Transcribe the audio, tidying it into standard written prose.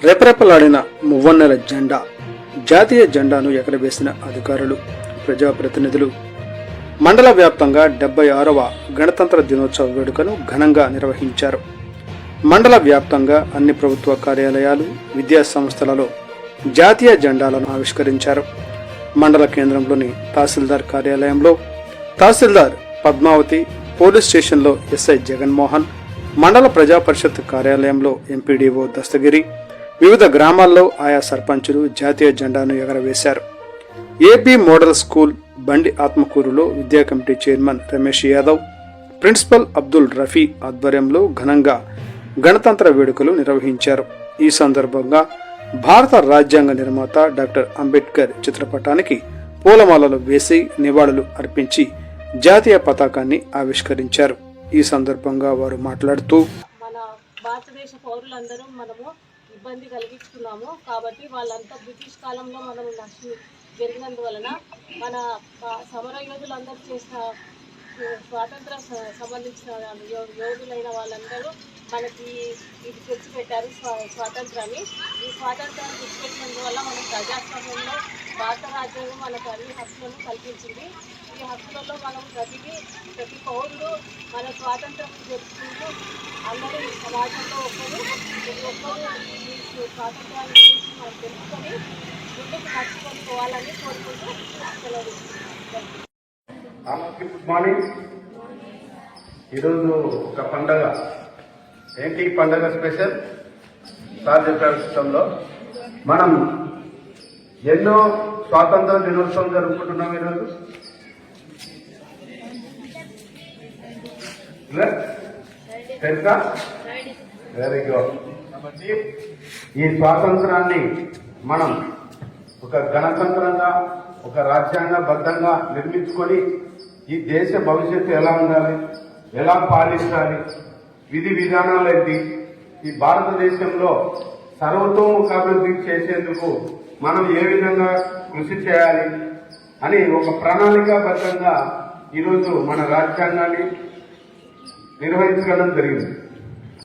రెపరెపలాడిన మువ్వన్నెల జెండా, జాతీయ జెండాను ఎగరవేసిన అధికారులు, ప్రజాప్రతినిధులు. మండల వ్యాప్తంగా 76వ గణతంత్ర దినోత్సవ వేడుకను ఘనంగా నిర్వహించారు. మండల వ్యాప్తంగా అన్ని ప్రభుత్వ కార్యాలయాలు, విద్యా సంస్థలలో జాతీయ జెండాలను ఆవిష్కరించారు. మండల కేంద్రంలోని తహసీల్దార్ కార్యాలయంలో తహసీల్దార్ పద్మావతి, పోలీస్ స్టేషన్లో ఎస్ఐ జగన్మోహన్, మండల ప్రజా పరిషత్ కార్యాలయంలో ఎంపీడీఓ దస్తగిరి, వివిధ గ్రామాల్లో ఆయా సర్పంచులు జాతీయ జెండాను ఎగరవేశారు. ఏపీ మోడల్ స్కూల్ బండి ఆత్మకూరులో విద్యా committee chairman Ramesh Yadav, principal Abdul Rafi ఆధ్వర్యంలో ఘనంగా గణతంత్ర వేడుకలు నిర్వహించారు. ఈ సందర్భంగా భారత రాజ్యాంగ నిర్మాత డాక్టర్ అంబేద్కర్ చిత్రపటానికి పూలమాలలు వేసి నివాళులు అర్పించి జాతీయ పతాకాన్ని ఆవిష్కరించారు. ఈ సందర్భంగా వారు మాట్లాడుతూ, మన భారతదేశ పౌరులందరూ మనము ఇబ్బంది కలిగిస్తున్నాము కాబట్టి వాళ్ళంతా బ్రిటిష్ కాలంలో మనం నష్టం జరిగినందువలన మన సమర యోధులందరూ చేసిన స్వాతంత్ర సంబంధించిన యోధులైన వాళ్ళందరూ మనకి ఇది తెచ్చిపెట్టారు స్వాతంత్రాన్ని. ఈ స్వాతంత్రాన్ని తెచ్చిపెట్టినందువల్ల మన ప్రజాస్వామ్యంలో భారత రాజ్యాంగం మనకు అన్ని హక్కులను కల్పించింది. ఈ హక్కులలో మనం ప్రతి పౌరుడు మన స్వాతంత్రం జరుపుకుంటూ అందరూ ఈ సమాజంలో ప్రతి ఒక్కరు ఈ స్వాతంత్రాన్ని గురించి మనం తెలుసుకొని ముందుకు నడుచుకొని పోవాలని కోరుకుంటూ సెలవు. Good morning. ఈరోజు ఒక పండగ. ఏంటి పండగ స్పెషల్? సార్ చెప్పారు సిస్టంలో మనం ఎన్నో స్వాతంత్ర దినోత్సవం జరుపుకుంటున్నాం ఈరోజు. తెలుసా? Very good. కాబట్టి ఈ స్వాతంత్రాన్ని మనం ఒక గణతంత్రంగా, ఒక రాజ్యాంగబద్ధంగా నిర్మించుకొని ఈ దేశ భవిష్యత్తు ఎలా ఉండాలి, ఎలా పాలించాలి, విధి విధానాలు ఏంటి, ఈ భారతదేశంలో సర్వతోముఖాభివృద్ధి చేసేందుకు మనం ఏ విధంగా కృషి చేయాలి అని ఒక ప్రణాళికాబద్ధంగా ఈరోజు మన రాజ్యాంగాన్ని నిర్వహించడం జరిగింది.